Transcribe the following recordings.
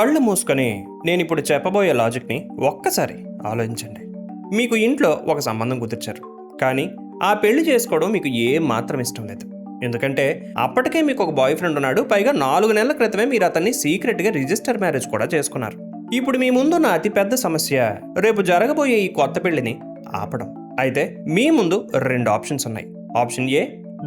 కళ్ళు మూసుకొని నేను ఇప్పుడు చెప్పబోయే లాజిక్ని ఒక్కసారి ఆలోచించండి. మీకు ఇంట్లో ఒక సంబంధం కుదిర్చారు, కానీ ఆ పెళ్లి చేసుకోవడం మీకు ఏం మాత్రం ఇష్టం లేదు. ఎందుకంటే అప్పటికే మీకు ఒక బాయ్ ఫ్రెండ్ ఉన్నాడు, పైగా 4 నెలల క్రితమే మీరు అతన్ని సీక్రెట్గా రిజిస్టర్ మ్యారేజ్ కూడా చేసుకున్నారు. ఇప్పుడు మీ ముందున్న అతిపెద్ద సమస్య రేపు జరగబోయే ఈ కొత్త పెళ్లిని ఆపడం. అయితే మీ ముందు 2 ఆప్షన్స్ ఉన్నాయి. ఆప్షన్ ఏ,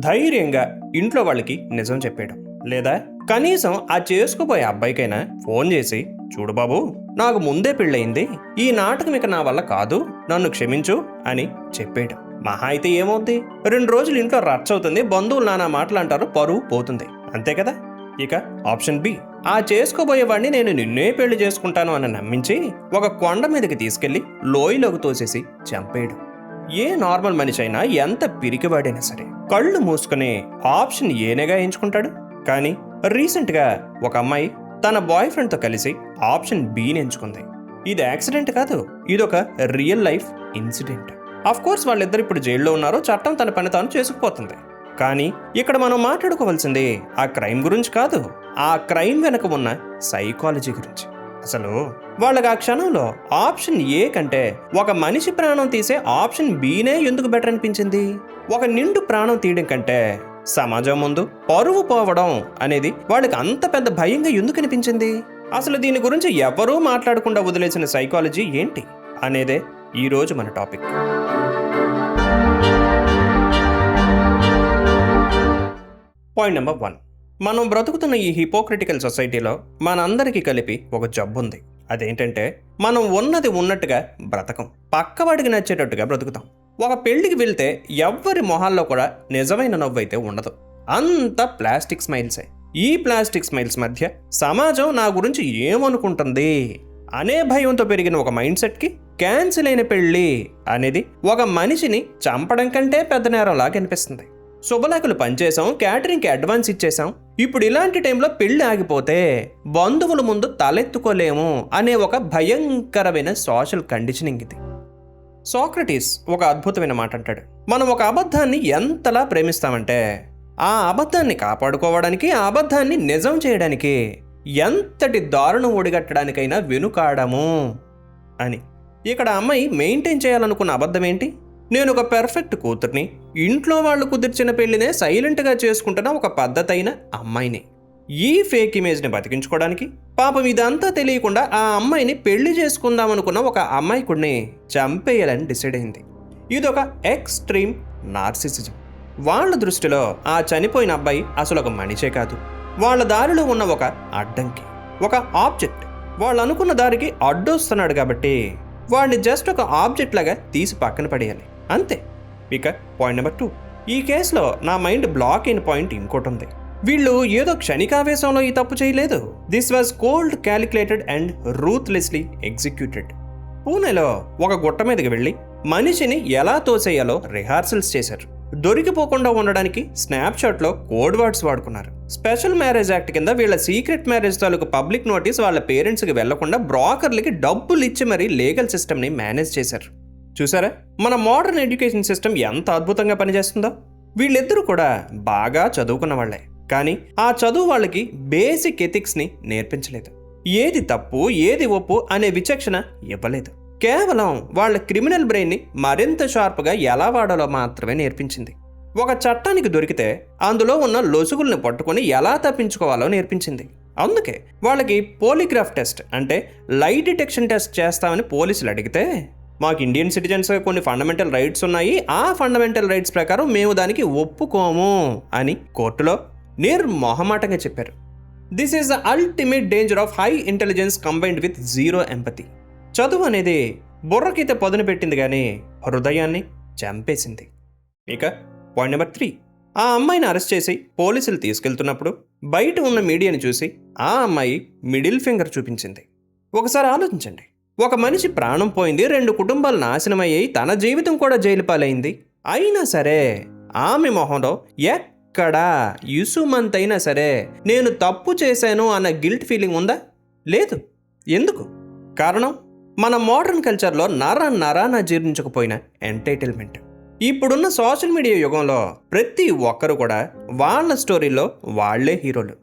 ధైర్యంగా ఇంట్లో వాళ్ళకి నిజం చెప్పేయడం. లేదా కనీసం ఆ చేసుకోబోయే అబ్బాయికైనా ఫోన్ చేసి, చూడు బాబు, నాకు ముందే పెళ్ళయింది, ఈ నాటకం ఇక నా వల్ల కాదు, నన్ను క్షమించు అని చెప్పేయడం. మహా అయితే ఏమవుద్ది, 2 రోజులు ఇంట్లో రచ్చ అవుతుంది, బంధువులు నానా మాటలు అంటారు, పరువు పోతుంది, అంతే కదా. ఇక ఆప్షన్ బి, ఆ చేసుకోబోయేవాడిని నేను నిన్నే పెళ్లి చేసుకుంటాను అని నమ్మించి ఒక కొండ మీదకి తీసుకెళ్లి లోయలోకి తోసేసి చంపేయడం. ఏ నార్మల్ మనిషి అయినా, ఎంత పిరికివాడైనా సరే కళ్ళు మూసుకుని ఆప్షన్ ఏనేగా ఎంచుకుంటాడు. కానీ రీసెంట్గా ఒక అమ్మాయి తన బాయ్ ఫ్రెండ్తో కలిసి ఆప్షన్ బిని ఎంచుకుంది. ఇది యాక్సిడెంట్ కాదు, ఇదొక real life incident. Of course వాళ్ళిద్దరు ఇప్పుడు జైల్లో ఉన్నారు, చట్టం తన పని తాను చేసుకుపోతుంది. కానీ ఇక్కడ మనం మాట్లాడుకోవాల్సింది ఆ క్రైమ్ గురించి కాదు, ఆ క్రైమ్ వెనక ఉన్న సైకాలజీ గురించి. అసలు వాళ్ళకి ఆ క్షణంలో ఆప్షన్ ఏ కంటే ఒక మనిషి ప్రాణం తీసే ఆప్షన్ బినే ఎందుకు బెటర్ అనిపించింది? ఒక నిండు ప్రాణం తీయడం కంటే సమాజం ముందు పరువు పోవడం అనేది వాళ్ళకి అంత పెద్ద భయంగా ఎందుకు అనిపించింది? అసలు దీని గురించి ఎవరూ మాట్లాడకుండా వదిలేసిన సైకాలజీ ఏంటి అనేదే ఈరోజు మన టాపిక్. పాయింట్ నెంబర్ 1, మనం బ్రతుకుతున్న ఈ హిపోక్రిటికల్ సొసైటీలో మనందరికీ కలిపి ఒక జబ్బు ఉంది. అదేంటంటే మనం ఉన్నది ఉన్నట్టుగా బ్రతకం, పక్కవాడికి నచ్చేటట్టుగా బ్రతుకుతాం. ఒక పెళ్లికి వెళ్తే ఎవ్వరి మొహాల్లో కూడా నిజమైన నవ్వు అయితే ఉండదు, అంత ప్లాస్టిక్ స్మైల్సే. ఈ ప్లాస్టిక్ స్మైల్స్ మధ్య సమాజం నా గురించి ఏమనుకుంటుంది అనే భయంతో పెరిగిన ఒక మైండ్ సెట్కి క్యాన్సిల్ అయిన పెళ్లి అనేది ఒక మనిషిని చంపడం కంటే పెద్ద నేరంలా కనిపిస్తుంది. శుభలేఖలు పనిచేసాం, క్యాటరింగ్కి అడ్వాన్స్ ఇచ్చేసాం, ఇప్పుడు ఇలాంటి టైంలో పెళ్లి ఆగిపోతే బంధువుల ముందు తలెత్తుకోలేము అనే ఒక భయంకరమైన సోషల్ కండిషనింగ్ ఇది. సోక్రటీస్ ఒక అద్భుతమైన మాట అంటాడు, మనం ఒక అబద్ధాన్ని ఎంతలా ప్రేమిస్తామంటే ఆ అబద్ధాన్ని కాపాడుకోవడానికి, ఆ అబద్ధాన్ని నిజం చేయడానికి ఎంతటి దారుణం ఒడిగట్టడానికైనా వెనుకాడము అని. ఇక్కడ అమ్మాయి మెయింటైన్ చేయాలనుకున్న అబద్ధం ఏంటి? నేను ఒక పెర్ఫెక్ట్ కూతుర్ని, ఇంట్లో వాళ్ళు కుదిర్చిన పెళ్లినే సైలెంట్గా చేసుకుంటున్న ఒక పద్ధతైన అమ్మాయిని. ఈ ఫేక్ ఇమేజ్ని బతికించుకోవడానికి పాపం ఇదంతా తెలియకుండా ఆ అమ్మాయిని పెళ్లి చేసుకుందామనుకున్న ఒక అమ్మాయికుడిని చంపేయాలని డిసైడ్ అయింది. ఇదొక ఎక్స్ట్రీమ్ నార్సిసిజం. వాళ్ళ దృష్టిలో ఆ చనిపోయిన అబ్బాయి అసలు ఒక మనిషే కాదు, వాళ్ళ దారిలో ఉన్న ఒక అడ్డంకి, ఒక ఆబ్జెక్ట్. వాళ్ళు అనుకున్న దారికి అడ్డొస్తున్నాడు కాబట్టి వాడిని జస్ట్ ఒక ఆబ్జెక్ట్ లాగా తీసి పక్కన పడేయాలి, అంతే. ఇక పాయింట్ నెంబర్ 2, ఈ కేసులో నా మైండ్ బ్లాక్ అయిన పాయింట్ ఇంకోటి ఉంది. వీళ్ళు ఏదో క్షణికావేశంలో ఈ తప్పు చేయలేదు. This was cold, calculated and ruthlessly executed. పూణేలో ఒక గుట్ట మీదకి వెళ్ళి మనిషిని ఎలా తోసేయాలో రిహార్సల్స్ చేశారు. దొరికిపోకుండా ఉండడానికి స్నాప్షాట్లో కోడ్ వర్డ్స్ వాడుకున్నారు. స్పెషల్ మ్యారేజ్ యాక్ట్ కింద వీళ్ళ సీక్రెట్ మ్యారేజ్ తాలూకు పబ్లిక్ నోటీస్ వాళ్ళ పేరెంట్స్కి వెళ్లకుండా బ్రోకర్లకి డబ్బులు ఇచ్చి మరీ లీగల్ సిస్టమ్ని మేనేజ్ చేశారు. చూసారా మన మోడర్న్ ఎడ్యుకేషన్ సిస్టమ్ ఎంత అద్భుతంగా పనిచేస్తుందో? వీళ్ళిద్దరూ కూడా బాగా చదువుకున్న వాళ్లే, కానీ ఆ చదువు వాళ్ళకి బేసిక్ ఎథిక్స్ని నేర్పించలేదు. ఏది తప్పు ఏది ఒప్పు అనే విచక్షణ ఇవ్వలేదు. కేవలం వాళ్ళ క్రిమినల్ బ్రెయిన్ని మరింత షార్ప్గా ఎలా వాడాలో మాత్రమే నేర్పించింది. ఒక చట్టానికి దొరికితే అందులో ఉన్న లొసుగుల్ని పట్టుకొని ఎలా తప్పించుకోవాలో నేర్పించింది. అందుకే వాళ్ళకి పోలీగ్రాఫ్ టెస్ట్ అంటే లై డిటెక్షన్ టెస్ట్ చేస్తామని పోలీసులు అడిగితే, మాకు ఇండియన్ సిటిజన్స్ కొన్ని ఫండమెంటల్ రైట్స్ ఉన్నాయి, ఆ ఫండమెంటల్ రైట్స్ ప్రకారం మేము దానికి ఒప్పుకోము అని కోర్టులో నిర్మోహమాటంగా చెప్పారు. This is the ultimate danger of high intelligence combined with zero empathy. చదువు అనేది బుర్రకైతే పదును పెట్టింది కానీ హృదయాన్ని చంపేసింది. ఇక పాయింట్ నెంబర్ 3, ఆ అమ్మాయిని అరెస్ట్ చేసి పోలీసులు తీసుకెళ్తున్నప్పుడు బయట ఉన్న మీడియాని చూసి ఆ అమ్మాయి మిడిల్ ఫింగర్ చూపించింది. ఒకసారి ఆలోచించండి, ఒక మనిషి ప్రాణం పోయింది, 2 కుటుంబాలు నాశనమయ్యాయి, తన జీవితం కూడా జైలు పాలైంది. అయినా సరే ఆమె మొహంలో ఎక్కడా యుసుమంతైనా సరే నేను తప్పు చేశాను అన్న గిల్ట్ ఫీలింగ్ ఉందా? లేదు. ఎందుకు? కారణం మన మోడర్న్ కల్చర్లో నరాన జీర్ణించకపోయిన ఎంటైటిల్మెంట్. ఇప్పుడున్న సోషల్ మీడియా యుగంలో ప్రతి ఒక్కరు కూడా వాళ్ళ స్టోరీలో వాళ్లే హీరోలు.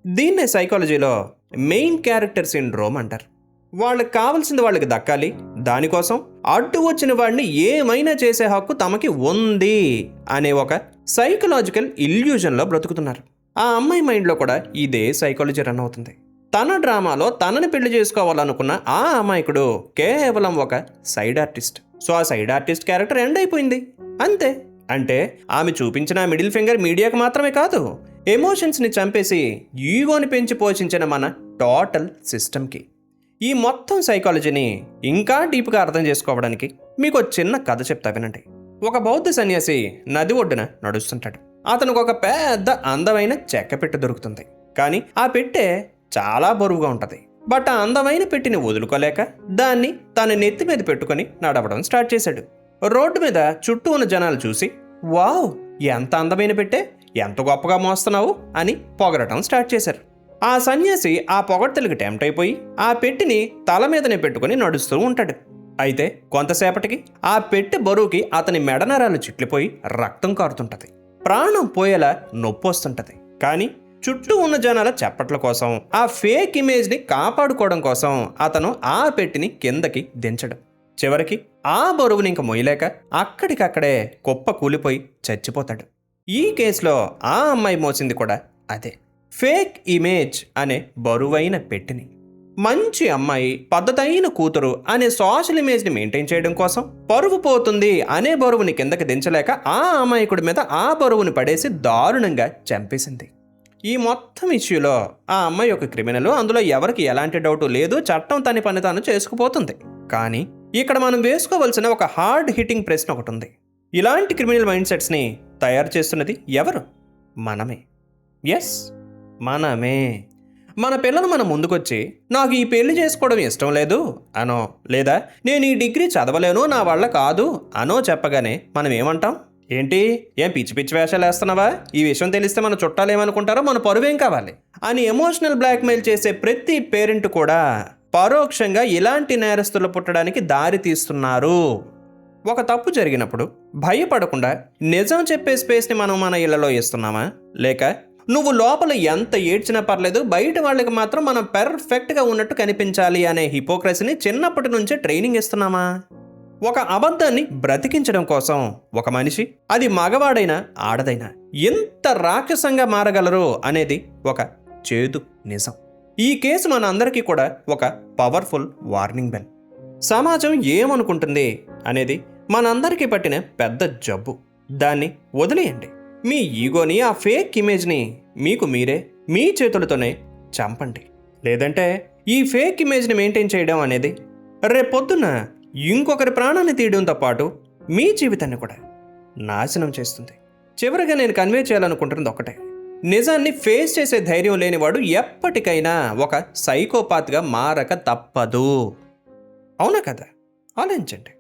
దీన్నే సైకాలజీలో మెయిన్ క్యారెక్టర్ సిండ్రోమ్ అంటారు. వాళ్ళకి కావాల్సింది వాళ్ళకి దక్కాలి, దానికోసం అడ్డు వచ్చిన వాడిని ఏమైనా చేసే హక్కు తమకి ఉంది అనే ఒక సైకలాజికల్ ఇల్యూజన్లో బ్రతుకుతున్నారు. ఆ అమ్మాయి మైండ్లో కూడా ఇదే సైకాలజీ రన్ అవుతుంది. తన డ్రామాలో తనని పెళ్లి చేసుకోవాలనుకున్న ఆ అమాయకుడు కేవలం ఒక సైడ్ ఆర్టిస్ట్. సో ఆ సైడ్ ఆర్టిస్ట్ క్యారెక్టర్ ఎండ్ అయిపోయింది అంతే. అంటే ఆమె చూపించిన మిడిల్ ఫింగర్ మీడియాకి మాత్రమే కాదు, ఎమోషన్స్ని చంపేసి ఈగోని పెంచి పోషించిన మన టోటల్ సిస్టమ్కి. ఈ మొత్తం సైకాలజీని ఇంకా డీప్గా అర్థం చేసుకోవడానికి మీకు ఒక చిన్న కథ చెప్తా వినండి. ఒక బౌద్ధ సన్యాసి నది ఒడ్డున నడుస్తుంటాడు. అతనికి ఒక పెద్ద అందమైన చెక్క పెట్టె దొరుకుతుంది. కానీ ఆ పెట్టె చాలా బరువుగా ఉంటుంది. బట్ ఆ అందమైన పెట్టిని వదులుకోలేక దాన్ని తన నెత్తి మీద పెట్టుకొని నడవడం స్టార్ట్ చేశాడు. రోడ్డు మీద చుట్టూ ఉన్న జనాలు చూసి, వావ్ ఎంత అందమైన పెట్టె, ఎంత గొప్పగా మోస్తున్నావు అని పొగడటం స్టార్ట్ చేశారు. ఆ సన్యాసి ఆ పొగడ్తలకి టెంప్ట్ అయిపోయి ఆ పెట్టిని తల మీదనే పెట్టుకుని నడుస్తూ ఉంటాడు. అయితే కొంతసేపటికి ఆ పెట్టె బరువుకి అతని మెడనరాలు చిట్లిపోయి రక్తం కారుతుంటది. ప్రాణం పోయేలా నొప్పి వస్తుంటది. కానీ చుట్టూ ఉన్న జనాల చప్పట్ల కోసం, ఆ ఫేక్ ఇమేజ్ని కాపాడుకోవడం కోసం అతను ఆ పెట్టిని కిందకి దించడు. చివరికి ఆ బరువుని ఇంక మొయ్యలేక అక్కడికక్కడే కుప్ప కూలిపోయి చచ్చిపోతాడు. ఈ కేసులో ఆ అమ్మాయి మోసింది కూడా అదే, ఫేక్ ఇమేజ్ అనే బరువైన పెట్టిని. మంచి అమ్మాయి, పద్ధతైన కూతురు అనే సోషల్ ఇమేజ్ని మెయింటైన్ చేయడం కోసం పరువు పోతుంది అనే బరువుని కిందకి దించలేక ఆ అమాయకుడి మీద ఆ బరువుని పడేసి దారుణంగా చంపేసింది. ఈ మొత్తం ఇష్యూలో ఆ అమ్మాయి ఒక క్రిమినల్, అందులో ఎవరికి ఎలాంటి డౌటు లేదు, చట్టం తన పని తాను చేసుకుపోతుంది. కానీ ఇక్కడ మనం వేసుకోవాల్సిన ఒక హార్డ్ హిట్టింగ్ ప్రశ్న ఒకటి ఉంది. ఇలాంటి క్రిమినల్ మైండ్ సెట్స్ని తయారు చేస్తున్నది ఎవరు? మనమే. ఎస్, మనమే. మన పిల్లలు మన ముందుకొచ్చి నాకు ఈ పెళ్లి చేసుకోవడం ఇష్టం లేదు అనో, లేదా నేను ఈ డిగ్రీ చదవలేను నా వల్ల కాదు అనో చెప్పగానే మనం ఏమంటాం? ఏంటి, ఏం పిచ్చి పిచ్చి వేషాలు వేస్తున్నావా, ఈ విషయం తెలిస్తే మన చుట్టాలు ఏమనుకుంటారో, మన పరువేం కావాలి అని ఎమోషనల్ బ్లాక్మెయిల్ చేసే ప్రతి పేరెంట్ కూడా పరోక్షంగా ఇలాంటి నేరస్తులు పుట్టడానికి దారి తీస్తున్నారు. ఒక తప్పు జరిగినప్పుడు భయపడకుండా నిజం చెప్పే స్పేస్ని మనం మన ఇళ్లలో ఇస్తున్నామా, లేక నువ్వు లోపల ఎంత ఏడ్చినా పర్లేదు బయట వాళ్ళకి మాత్రం మనం పెర్ఫెక్ట్గా ఉన్నట్టు కనిపించాలి అనే హిపోక్రసీని చిన్నప్పటి నుంచే ట్రైనింగ్ ఇస్తున్నామా? ఒక అబద్ధాన్ని బ్రతికించడం కోసం ఒక మనిషి, అది మగవాడైనా ఆడదైనా, ఎంత రాక్షసంగా మారగలరు అనేది ఒక చేదు నిజం. ఈ కేసు మన అందరికీ కూడా ఒక పవర్ఫుల్ వార్నింగ్ బెల్. సమాజం ఏమనుకుంటుంది అనేది మనందరికీ పట్టిన పెద్ద జబ్బు. దాన్ని వదిలేయండి. మీ ఈగోని, ఆ ఫేక్ ఇమేజ్ని మీకు మీరే మీ చేతులతోనే చంపండి. లేదంటే ఈ ఫేక్ ఇమేజ్ని మెయింటైన్ చేయడం అనేది రేపొద్దున ఇంకొకరి ప్రాణాన్ని తీయడంతో పాటు మీ జీవితాన్ని కూడా నాశనం చేస్తుంది. చివరిగా నేను కన్వే చేయాలనుకుంటున్నది ఒకటే, నిజాన్ని ఫేస్ చేసే ధైర్యం లేనివాడు ఎప్పటికైనా ఒక సైకోపాత్గా మారక తప్పదు. అవునా కదా? ఆలోచించండి.